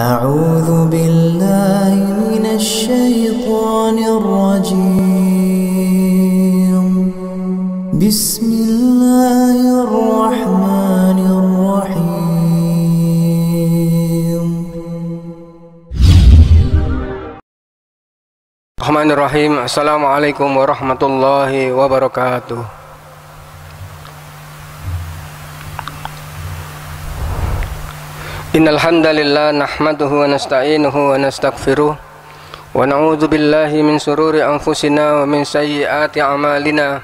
أعوذ بالله من الشيطان الرجيم بسم الله الرحمن الرحيم Bismillahirrahmanirrahim. Assalamualaikum warahmatullahi wabarakatuh. Innal hamdalillah nahmaduhu wa nasta'inuhu wa nastaghfiruh wa na'udzu billahi min shururi anfusina wa min sayyiati a'malina.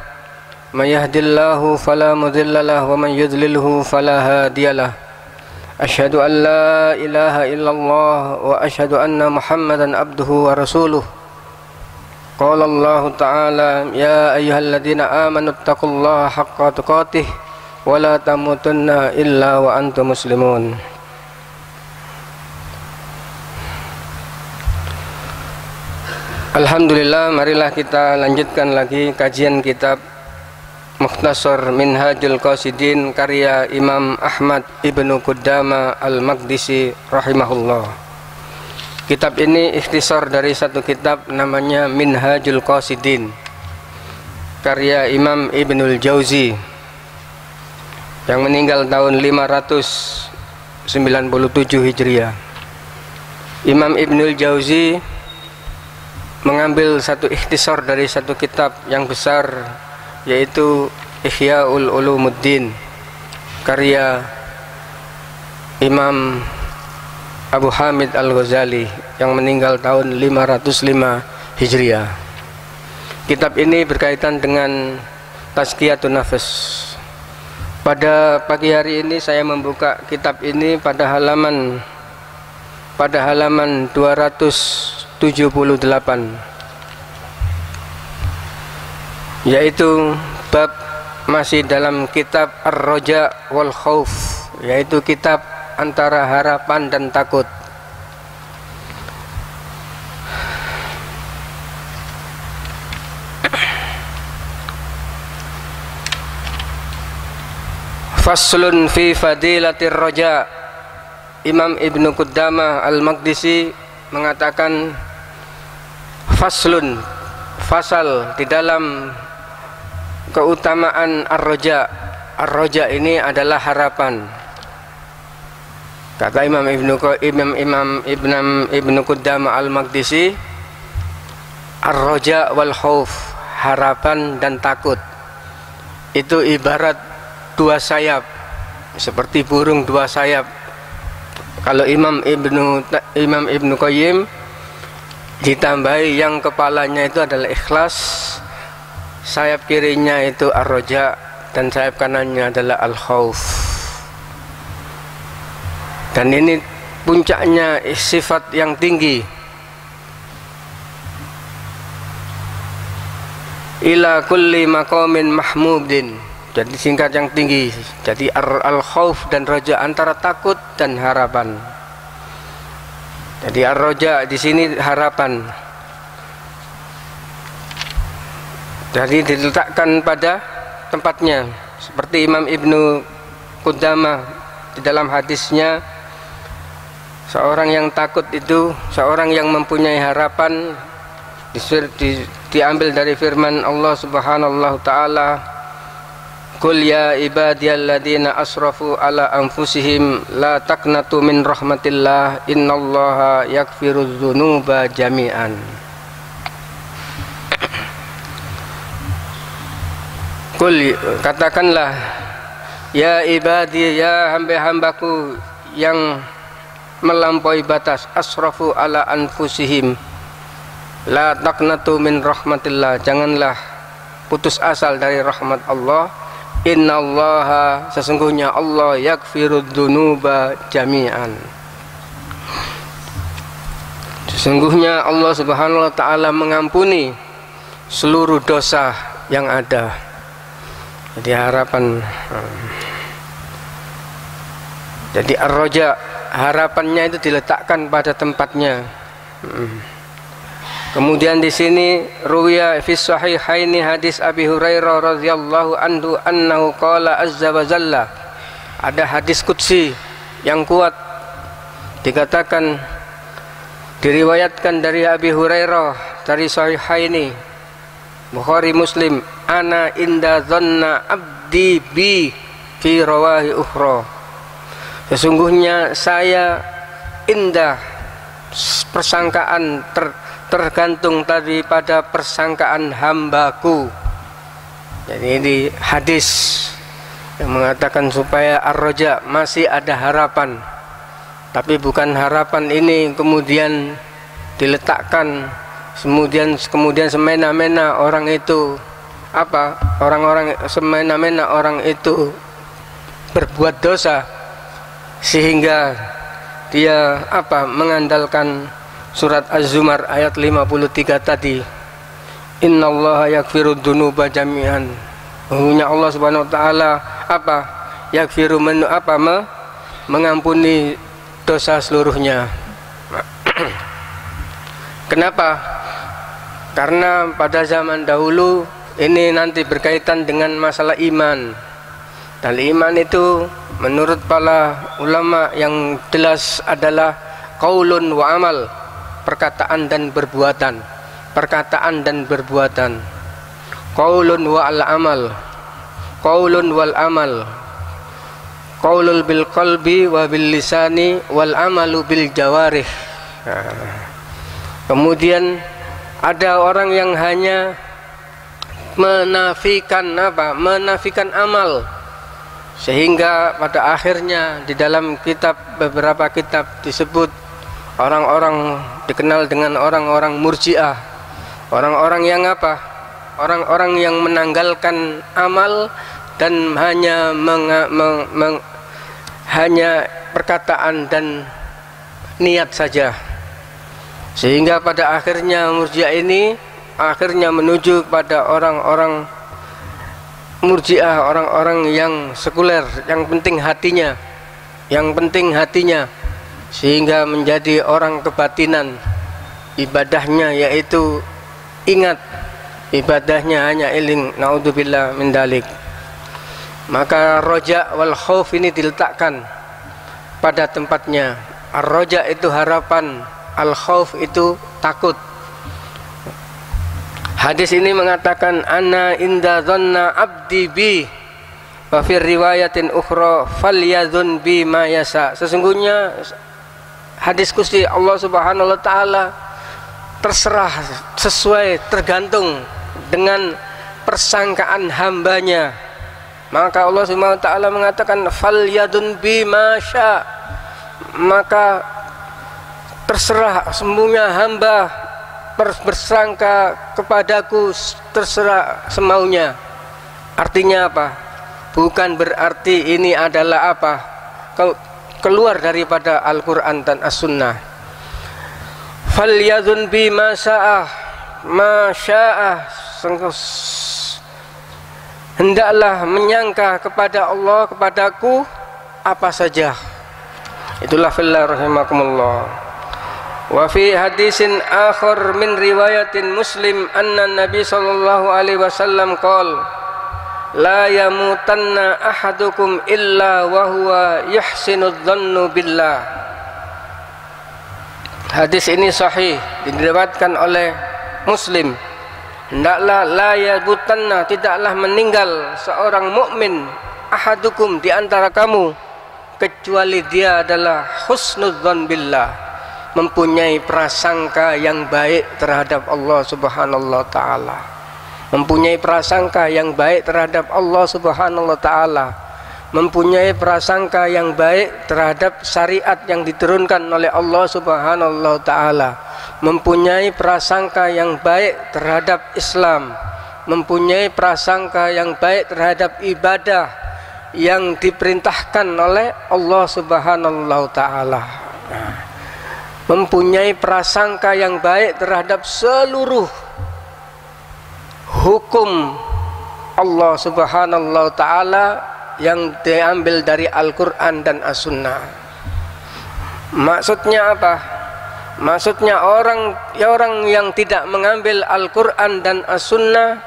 May yahdihillahu fala mudilla lahu wa man yudlilhu fala hadiyalah. Asyhadu an la ilaha illallah wa asyhadu anna Muhammadan abduhu wa rasuluh. Qala Allah Ta'ala ya ayyuhalladzina amanu taqullaha haqqa tuqatih wa la tamutunna illa wa antum muslimun. Alhamdulillah, marilah kita lanjutkan lagi kajian kitab Mukhtasar Minhajul Qasidin karya Imam Ahmad Ibnu Qudama Al-Maqdisi rahimahullah. Kitab ini ikhtisar dari satu kitab namanya Minhajul Qasidin karya Imam Ibnul Jauzi yang meninggal tahun 597 Hijriah. Imam Ibnul Jauzi mengambil satu ikhtisar dari satu kitab yang besar, yaitu Ihya'ul Ulumuddin karya Imam Abu Hamid Al-Ghazali yang meninggal tahun 505 Hijriah. Kitab ini berkaitan dengan Tazkiyatun Nafs. Pada pagi hari ini saya membuka kitab ini pada halaman 278, yaitu bab masih dalam kitab Ar-Raja wal Khauf, yaitu kitab antara harapan dan takut. Faslun fi fadilatir raja. Imam Ibnu Qudama Al-Maqdisi mengatakan faslun, fasal di dalam keutamaan ar-raja. Ar-raja ini adalah harapan. Kata Imam Ibnu Qudama Al-Maqdisi, ar-raja wal khauf, harapan dan takut itu ibarat dua sayap, seperti burung dua sayap. Kalau Imam Ibnu Qayyim ditambahi yang kepalanya itu adalah ikhlas, sayap kirinya itu ar-raja dan sayap kanannya adalah al-khauf. Dan ini puncaknya sifat yang tinggi. Ila kulli maqamin mahmudin, jadi singkat yang tinggi. Jadi al-khauf dan raja, antara takut dan harapan. Jadi ar-raja di sini harapan. Jadi diletakkan pada tempatnya, seperti Imam Ibnu Qudama di dalam hadisnya, seorang yang takut itu seorang yang mempunyai harapan. Diambil dari firman Allah Subhanahu wa taala, Qul ya ibadiyalladzina asrafu ala anfusihim la taqnatu min rahmatillah innallaha yaghfirudz dzunuba jami'an. Qul, katakanlah, ya ibadi, ya hamba-hambaku yang melampaui batas, asrafu ala anfusihim la taqnatu min rahmatillah, janganlah putus asal dari rahmat Allah. Innallaha, sesungguhnya Allah, yaghfirudz dzunuba jami'an, sesungguhnya Allah Subhanahu wa taala mengampuni seluruh dosa yang ada. Jadi harapan, jadi ar-raja, harapannya itu diletakkan pada tempatnya. Kemudian di sini ruwiya fi sahihaini hadis Abi Hurairah radhiyallahu anhu annahu qala azza wa jalla, ada hadis qudsi yang kuat dikatakan, diriwayatkan dari Abi Hurairah dari Sahihaini Bukhari Muslim, ana inda dhanna abdi bi fi rawahi ukhra. Sesungguhnya saya indah persangkaan tergantung daripada persangkaan hambaku. Jadi ini hadis yang mengatakan supaya ar-raja, masih ada harapan. Tapi bukan harapan ini kemudian diletakkan kemudian semena-mena orang itu orang-orang semena-mena orang itu berbuat dosa sehingga dia mengandalkan surat Az-Zumar ayat 53 tadi, innallaha yaghfiru dzunuba jami'an. Sesungguhnya Allah Subhanahu wa taala yaghfiru mengampuni dosa seluruhnya. Kenapa? Karena pada zaman dahulu ini nanti berkaitan dengan masalah iman. Dan iman itu menurut para ulama yang jelas adalah qaulun wa amal, perkataan dan perbuatan. Perkataan dan perbuatan. Qaulun wal amal. Qaulun wal amal. Qaulul bil qalbi wa bil lisani wal amalu bil jawarih. Kemudian ada orang yang hanya menafikan amal, sehingga pada akhirnya di dalam beberapa kitab disebut orang-orang dikenal dengan orang-orang murji'ah, orang-orang yang orang-orang yang menanggalkan amal dan hanya perkataan dan niat saja. Sehingga pada akhirnya murji'ah ini menuju pada orang-orang murji'ah, orang-orang yang sekuler, yang penting hatinya, sehingga menjadi orang kebatinan. Ibadahnya yaitu ingat, ibadahnya hanya iling, naudzubillah min dalik. Maka roja wal khauf ini diletakkan pada tempatnya. Ar-roja itu harapan, al-khauf itu takut. Hadis ini mengatakan ana inda dhanna abdi bi wa fi riwayatin ukhra falyadhun bi ma yasa. Sesungguhnya hadis qudsi Allah Subhanahu wa taala terserah, sesuai, tergantung dengan persangkaan hambanya. Maka Allah Subhanahu wa taala mengatakan falyadhun bi ma sya. Maka terserah semuanya hamba bersangka kepadaku, terserah semaunya. Artinya apa? Bukan berarti ini adalah keluar daripada Al-Quran dan As-Sunnah. Falyadhun bi ma sya'ah, hendaklah menyangka kepada Allah, kepadaku apa saja. Itulah fillah rahimakumullah. Wa fi hadisin akhar min riwayatin Muslim anna Nabi sallallahu alaihi wasallam qala la yamutanna ahadukum illa wa huwa yuhsinu dhannu billah. Hadis ini sahih, diriwayatkan oleh Muslim. Hendaklah la yamutanna, tidaklah meninggal seorang mukmin, ahadukum, di antara kamu, kecuali dia adalah husnudzan billah, mempunyai prasangka yang baik terhadap Allah Subhanahu wa taala, mempunyai prasangka yang baik terhadap Allah Subhanahu wa taala, mempunyai prasangka yang baik terhadap syariat yang diturunkan oleh Allah Subhanahu wa taala, mempunyai prasangka yang baik terhadap Islam, mempunyai prasangka yang baik terhadap ibadah yang diperintahkan oleh Allah Subhanahu wa taala, mempunyai prasangka yang baik terhadap seluruh hukum Allah Subhanahu wa taala yang diambil dari Al-Quran dan As-Sunnah. Maksudnya apa? Maksudnya orang yang tidak mengambil Al-Quran dan As-Sunnah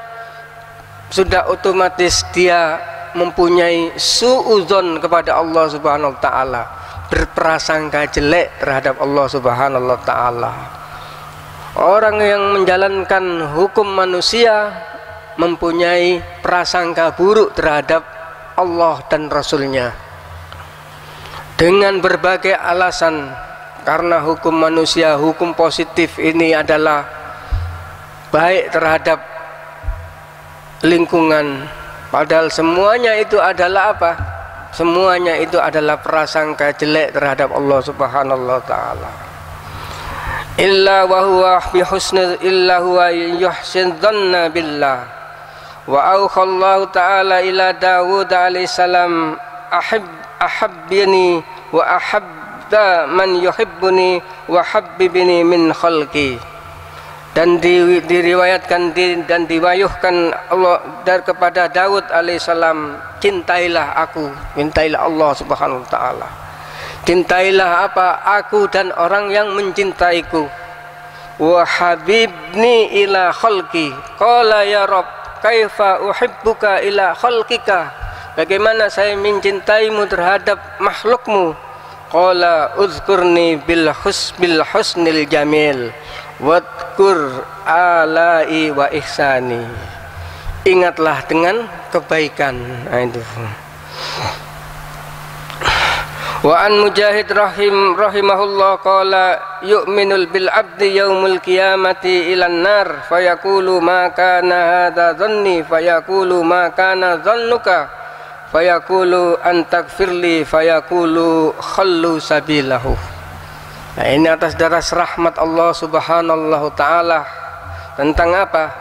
sudah otomatis dia mempunyai suudzon kepada Allah Subhanahu wa taala, prasangka jelek terhadap Allah Subhanahu wa taala. Orang yang menjalankan hukum manusia mempunyai prasangka buruk terhadap Allah dan Rasulnya dengan berbagai alasan. Karena hukum manusia, hukum positif ini adalah baik terhadap lingkungan, padahal semuanya itu adalah apa? Semuanya itu adalah prasangka jelek terhadap Allah Subhanahu wa taala. Illa wa huwa bi husnil illa huwa yuhsin dhanna billah. Wa auqallahu ta'ala ila Dawud alaihi salam ahabbini wa ahabba man yuhibbuni wa habbibni min khalqi. Dan diriwayatkan dan diwahyukan Allah dari kepada Daud alaihissalam, cintailah aku, cintailah Allah Subhanahu wa taala. Cintailah apa? Aku dan orang yang mencintaiku. Wa habibni ila khalqi. Qala ya Rabb, kaifa uhibbuka ila khalqika? Bagaimana saya mencintaimu terhadap makhlukmu? Qala uzkurni bil husnil jamil. Wadkur alai wa ihsani. Ingatlah dengan kebaikan. Nah, itu. Wa an Mujahid rahimahullah qala yu'minul bil abdi yaumul qiyamati ilan nar fayaqulu ma kana hadza dhanni fayaqulu ma kana dhannuka fayaqulu antaghfirli fayaqulu khallu sabilahu. Nah, ini atas daras rahmat Allah Subhanahu wa taala. Tentang apa?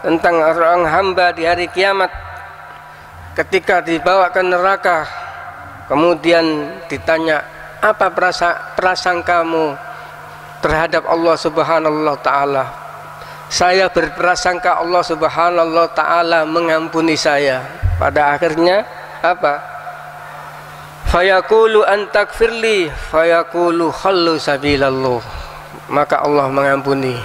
Tentang orang hamba di hari kiamat ketika dibawa ke neraka, kemudian ditanya, apa prasangkamu terhadap Allah Subhanahu wa taala? Saya berprasangka Allah Subhanahu wa taala mengampuni saya. Pada akhirnya apa? Fayaqulu antaghfirli fayaqulu khallu sabilallah. Maka Allah mengampuni,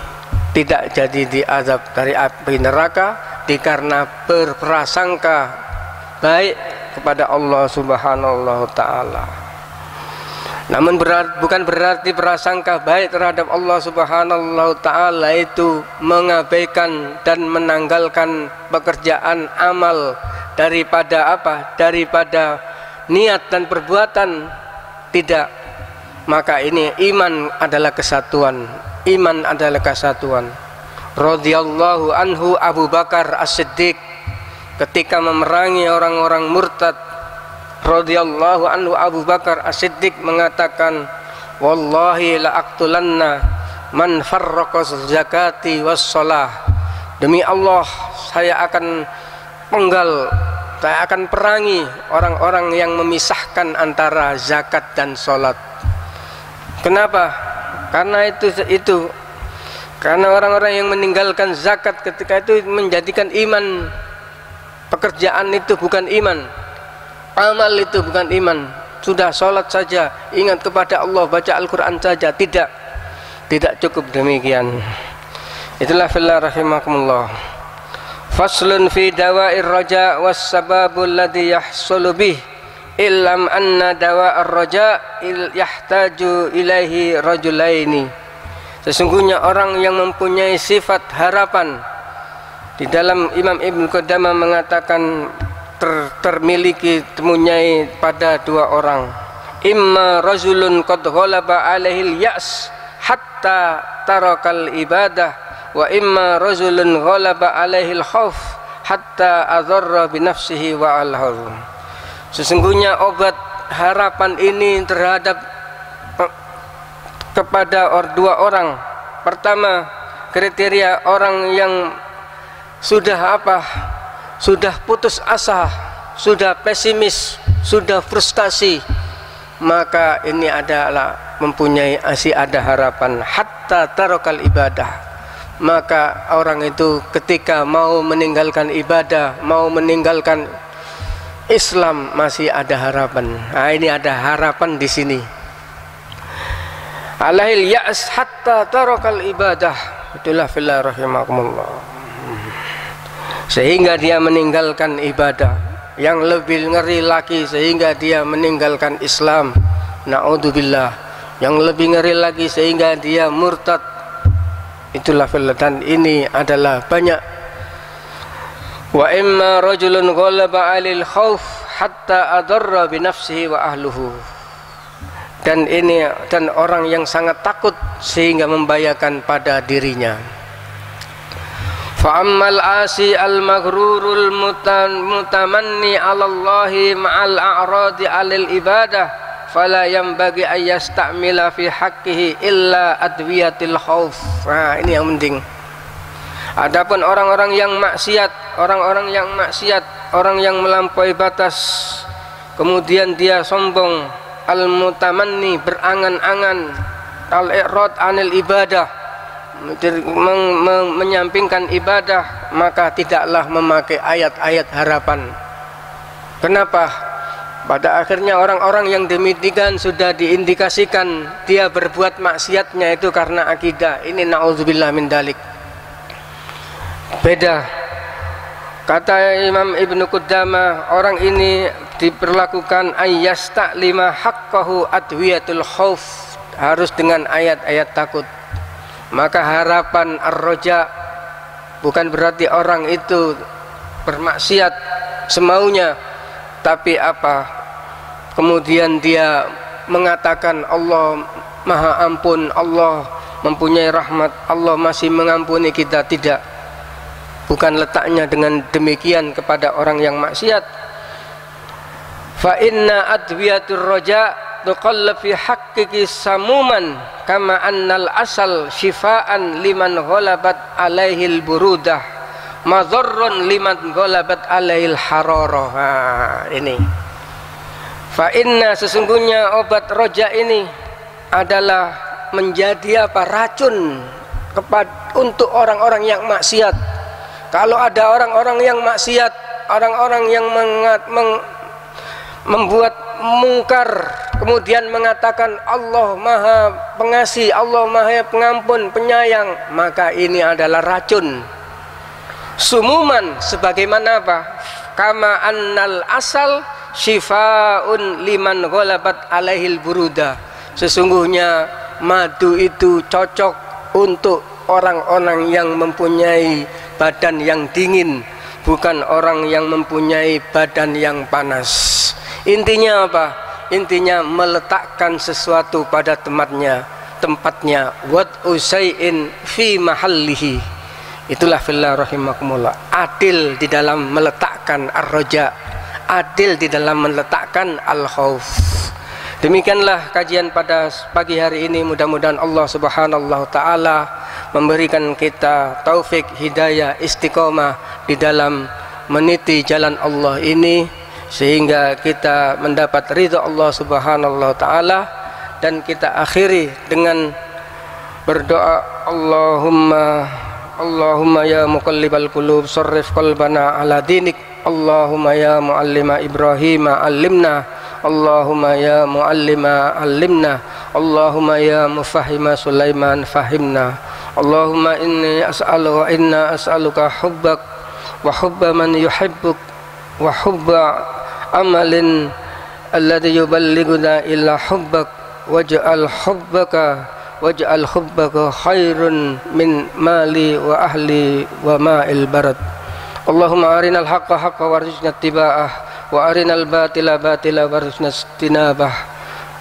tidak jadi diazab dari api neraka dikarenakan berprasangka baik kepada Allah Subhanahu wa taala. Namun bukan berarti prasangka baik terhadap Allah Subhanahu wa taala itu mengabaikan dan menanggalkan pekerjaan amal daripada apa? Daripada niat dan perbuatan. Tidak. Maka ini iman adalah kesatuan. Iman adalah kesatuan. Radhiyallahu anhu Abu Bakar As-Siddiq ketika memerangi orang-orang murtad, radhiyallahu anhu Abu Bakar As-Siddiq mengatakan, wallahi la aqtulanna man farraqa zakati was shalah. Demi Allah, saya akan penggal, saya akan perangi orang-orang yang memisahkan antara zakat dan sholat. Kenapa? Karena itu karena orang-orang yang meninggalkan zakat ketika itu menjadikan iman, pekerjaan itu bukan iman, amal itu bukan iman. Sudah sholat saja, ingat kepada Allah, baca Al-Quran saja, tidak cukup demikian. Itulah fillah rahimakumullah. Faslun fi dawa'ir raja was sababul ladzi yahsulu bih illam anna dawa'ar raja yahtaju ilaihi rajulaini. Sesungguhnya orang yang mempunyai sifat harapan, di dalam Imam Ibnu Qudamah mengatakan termiliki temunyai pada dua orang. Imma rajulun qad ghalaba alaihil ya's hatta tarakal ibadah, wa imma rajulun ghalaba alaihil khauf hatta adarra bi nafsihi wa alharum. Sesungguhnya obat harapan ini terhadap kepada dua orang. Pertama, kriteria orang yang sudah apa? Sudah putus asa, sudah pesimis, sudah frustasi, maka ini adalah mempunyai ada harapan. Hatta tarakal ibadah, maka orang itu ketika mau meninggalkan ibadah, mau meninggalkan Islam, masih ada harapan. Nah, ini ada harapan di sini. Alahil ya's hatta tarakal ibadah. Itulah fillah rahimakumullah. Sehingga dia meninggalkan ibadah. Yang lebih ngeri lagi, sehingga dia meninggalkan Islam. Na'udzubillah. Yang lebih ngeri lagi sehingga dia murtad. Itulah dan ini adalah banyak. Wa imma rajulun ghalaba 'alil khauf hatta adarra bi nafsihi wa ahluhu. Dan orang yang sangat takut sehingga membahayakan pada dirinya. Fa ammal asi al maghrurul mutamanni 'ala Allahi ma'al a'radi 'alil ibadah fala yanbaghi ay yastamila fi haqqihi illa adwiyatil khauf. Nah, ini yang penting. Adapun orang-orang yang maksiat, orang yang melampaui batas, kemudian dia sombong, al-mutamanni, berangan-angan, al-i'rad anil ibadah, menyampingkan ibadah, maka tidaklah memakai ayat-ayat harapan. Kenapa? Pada akhirnya orang-orang yang demikian sudah diindikasikan dia berbuat maksiatnya itu karena akidah. Ini na'udzubillah min dalik. Beda. Kata Imam Ibnu Qudamah, orang ini diperlakukan ayyasta'lima haqqahu adwiyatul khauf, harus dengan ayat-ayat takut. Maka harapan ar-roja bukan berarti orang itu bermaksiat semaunya, tapi apa? Kemudian dia mengatakan Allah Maha Ampun, Allah mempunyai rahmat, Allah masih mengampuni kita. Tidak, bukan letaknya dengan demikian kepada orang yang maksiat. Fa inna adwiyatur roja tuqallab fi haqqiki samuman kama annal asal shifaan liman ghalabat alaihil burudah madharrun liman ghalabat alaihil hararah. Ini fa inna, sesungguhnya obat roja ini adalah menjadi apa? Racun untuk orang-orang yang maksiat. Kalau ada orang-orang yang maksiat, orang-orang yang membuat mungkar, kemudian mengatakan Allah Maha Pengasih, Allah Maha Pengampun, Penyayang, maka ini adalah racun. Sumuman, sebagaimana apa? Kama annal asal syifaun liman ghalabat alaihil buruda. Sesungguhnya madu itu cocok untuk orang-orang yang mempunyai badan yang dingin, bukan orang yang mempunyai badan yang panas. Intinya apa? Intinya meletakkan sesuatu pada tempatnya. Wat usai'in fi mahallihi. Itulah fillah rahimakumullah. Adil di dalam meletakkan ar-roja, adil di dalam meletakkan al-khauf. Demikianlah kajian pada pagi hari ini. Mudah-mudahan Allah Subhanahu wa taala memberikan kita taufik, hidayah, istiqomah di dalam meniti jalan Allah ini, sehingga kita mendapat ridha Allah Subhanahu wa taala. Dan kita akhiri dengan berdoa, Allahumma ya muqallibal qulub sarrif qalbana ala dinik. Allahumma ya muallima Ibrahim allimna. Allahumma ya muallima allimna. Allahumma ya mufahhima Sulaiman fahimna. Allahumma inni as'alu wa inna as'aluka hubbak wa hubba man yuhibbuk wa hubba amalin alladhi yuballighuna illa hubbak waj'al hubbaka khairun min mali wa ahli wa ma'il barad. Allahumma arinal haqqa haqqa warzuqna ittiba'ah wa arinal batila batila warzuqna ijtinabah.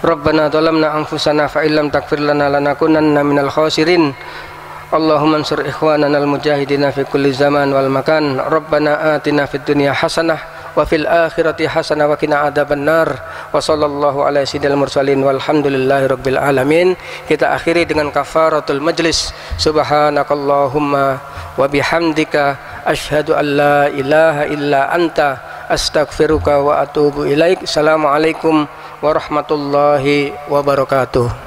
Rabbana dhalamna anfusana fa illam taghfir lana lanakunanna minal khasirin. Allahumma ansur ikhwanana al-mujahidina fi kulli zaman wal makan. Rabbana atina fid dunya hasanah wa fil akhirati hasanah wa qina adzabannar. Wa sallallahu ala sayyidil mursalin walhamdulillahi rabbil alamin. Kita akhiri dengan kafaratul majlis. Subhanakallahumma wa bihamdika asyhadu an la ilaha illa anta astaghfiruka wa atubu ilaik. Assalamualaikum warahmatullahi wabarakatuh.